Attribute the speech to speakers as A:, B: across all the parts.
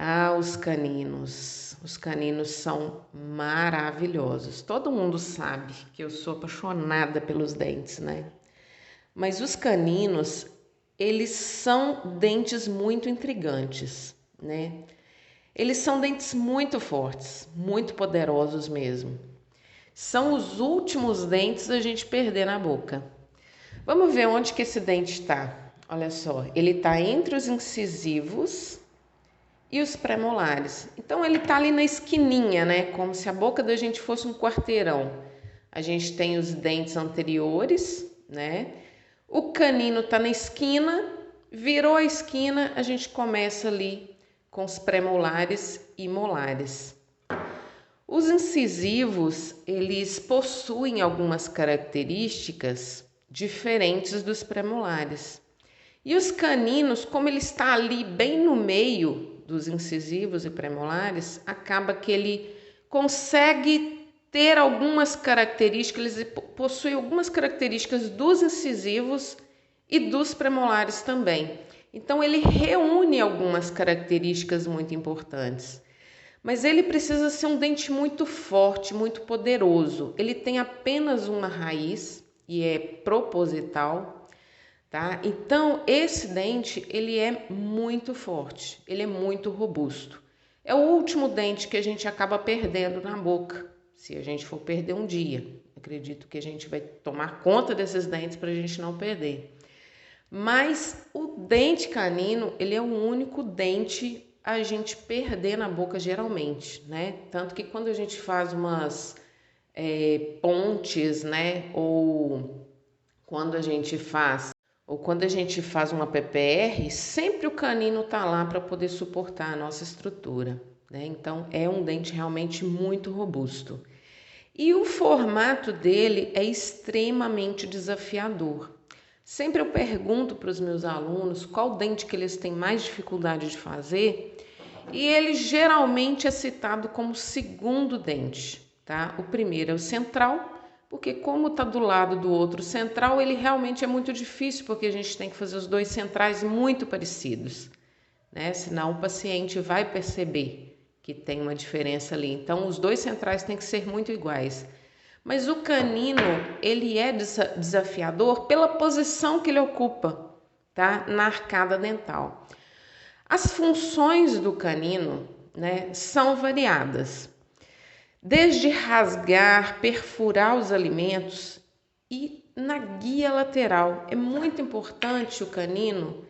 A: Ah, os caninos. Os caninos são maravilhosos. Todo mundo sabe que eu sou apaixonada pelos dentes, né? Mas os caninos, eles são dentes muito intrigantes, né? Eles são dentes muito fortes, muito poderosos mesmo. São os últimos dentes a gente perder na boca. Vamos ver onde que esse dente está. Olha só, ele está entre os incisivos e os premolares. Então ele tá ali na esquininha, né? Como se a boca da gente fosse um quarteirão. A gente tem os dentes anteriores, né? O canino tá na esquina, virou a esquina, a gente começa ali com os premolares e molares. Os incisivos, eles possuem algumas características diferentes dos premolares. E os caninos, como ele está ali bem no meio dos incisivos e premolares, acaba que ele consegue ter algumas características, ele possui algumas características dos incisivos e dos premolares também. Então ele reúne algumas características muito importantes. Mas ele precisa ser um dente muito forte, muito poderoso. Ele tem apenas uma raiz e é proposital, tá? Então, esse dente, ele é muito forte, ele é muito robusto. É o último dente que a gente acaba perdendo na boca, se a gente for perder um dia. Acredito que a gente vai tomar conta desses dentes para a gente não perder. Mas o dente canino, ele é o único dente a gente perder na boca geralmente, né? Tanto que quando a gente faz umas pontes, né? Quando a gente faz ou quando a gente faz uma PPR, sempre o canino tá lá para poder suportar a nossa estrutura, né? Então é um dente realmente muito robusto. E o formato dele é extremamente desafiador. Sempre eu pergunto para os meus alunos qual dente que eles têm mais dificuldade de fazer, e ele geralmente é citado como segundo dente, tá? O primeiro é o central, porque como está do lado do outro central, ele realmente é muito difícil, porque a gente tem que fazer os dois centrais muito parecidos, né? Senão o paciente vai perceber que tem uma diferença ali. Então, os dois centrais têm que ser muito iguais. Mas o canino, ele é desafiador pela posição que ele ocupa, tá? Na arcada dental. As funções do canino, né, são variadas. Desde rasgar, perfurar os alimentos e na guia lateral. É muito importante o canino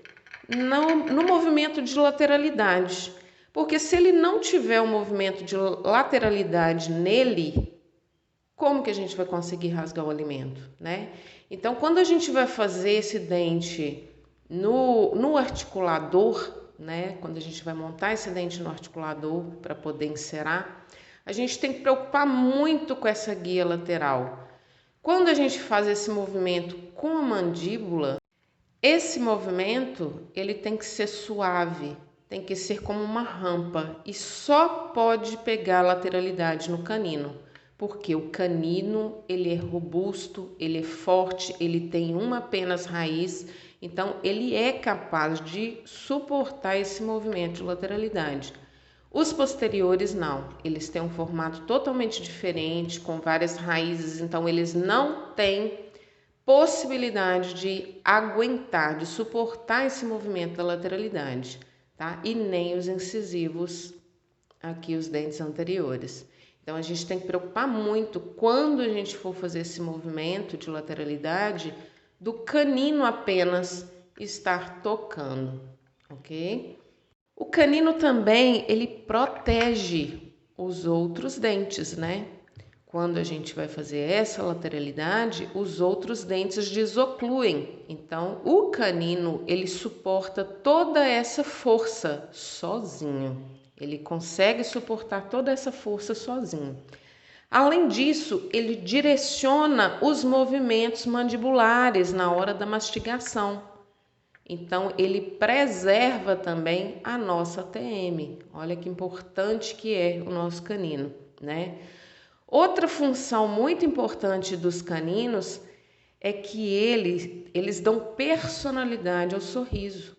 A: no movimento de lateralidade, porque se ele não tiver um movimento de lateralidade nele, como que a gente vai conseguir rasgar o alimento, né? Então, quando a gente vai fazer esse dente no articulador, né? Quando a gente vai montar esse dente no articulador para poder encerar, a gente tem que preocupar muito com essa guia lateral. Quando a gente faz esse movimento com a mandíbula, esse movimento ele tem que ser suave, tem que ser como uma rampa e só pode pegar lateralidade no canino, porque o canino ele é robusto, ele é forte, ele tem uma apenas raiz, então ele é capaz de suportar esse movimento de lateralidade. Os posteriores não, eles têm um formato totalmente diferente, com várias raízes, então eles não têm possibilidade de aguentar, de suportar esse movimento da lateralidade, tá? E nem os incisivos, aqui os dentes anteriores. Então a gente tem que preocupar muito quando a gente for fazer esse movimento de lateralidade do canino apenas estar tocando, ok? O canino também, ele protege os outros dentes, né? Quando a gente vai fazer essa lateralidade, os outros dentes desocluem. Então, o canino, ele suporta toda essa força sozinho. Ele consegue suportar toda essa força sozinho. Além disso, ele direciona os movimentos mandibulares na hora da mastigação. Então, ele preserva também a nossa TM. Olha que importante que é o nosso canino, né? Outra função muito importante dos caninos é que eles dão personalidade ao sorriso,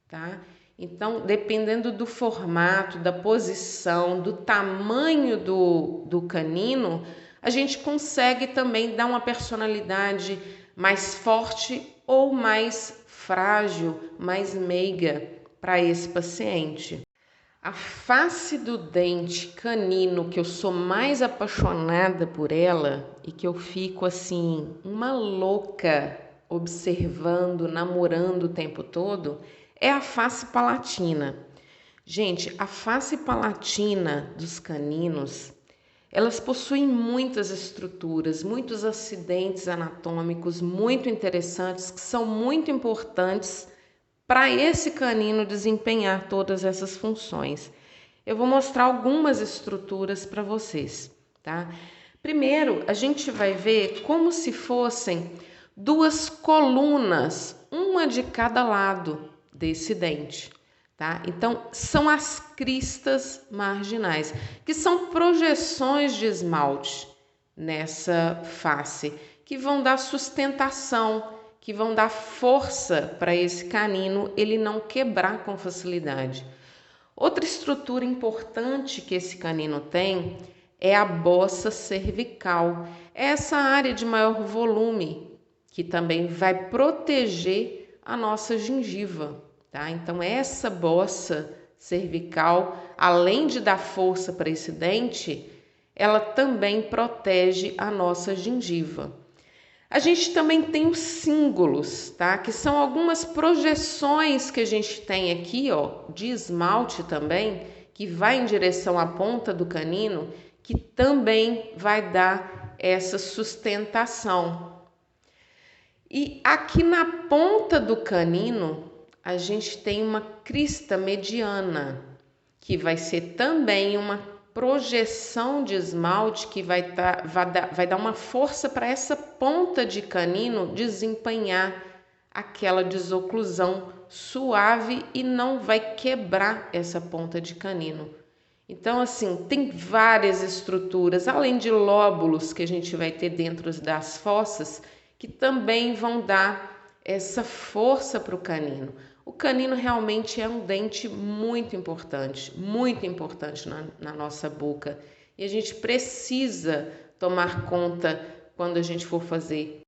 A: tá? Então, dependendo do formato, da posição, do tamanho do canino, a gente consegue também dar uma personalidade mais forte ou mais frágil, mais meiga para esse paciente. A face do dente canino que eu sou mais apaixonada por ela e que eu fico assim, uma louca observando, namorando o tempo todo, é a face palatina. Gente, a face palatina dos caninos, elas possuem muitas estruturas, muitos acidentes anatômicos muito interessantes que são muito importantes para esse canino desempenhar todas essas funções. Eu vou mostrar algumas estruturas para vocês, tá? Primeiro, a gente vai ver como se fossem duas colunas, uma de cada lado desse dente, tá? Então, são as cristas marginais, que são projeções de esmalte nessa face, que vão dar sustentação, que vão dar força para esse canino ele não quebrar com facilidade. Outra estrutura importante que esse canino tem é a bossa cervical. Essa área de maior volume que também vai proteger a nossa gengiva, tá? Então essa bossa cervical, além de dar força para esse dente, ela também protege a nossa gengiva. A gente também tem os cíngulos, tá? Que são algumas projeções que a gente tem aqui, ó, de esmalte também, que vai em direção à ponta do canino, que também vai dar essa sustentação. E aqui na ponta do canino, a gente tem uma crista mediana, que vai ser também uma projeção de esmalte que vai dar uma força para essa ponta de canino desempenhar aquela desoclusão suave e não vai quebrar essa ponta de canino. Então, assim, tem várias estruturas, além de lóbulos que a gente vai ter dentro das fossas, que também vão dar essa força para o canino. O canino realmente é um dente muito importante na nossa boca. E a gente precisa tomar conta quando a gente for fazer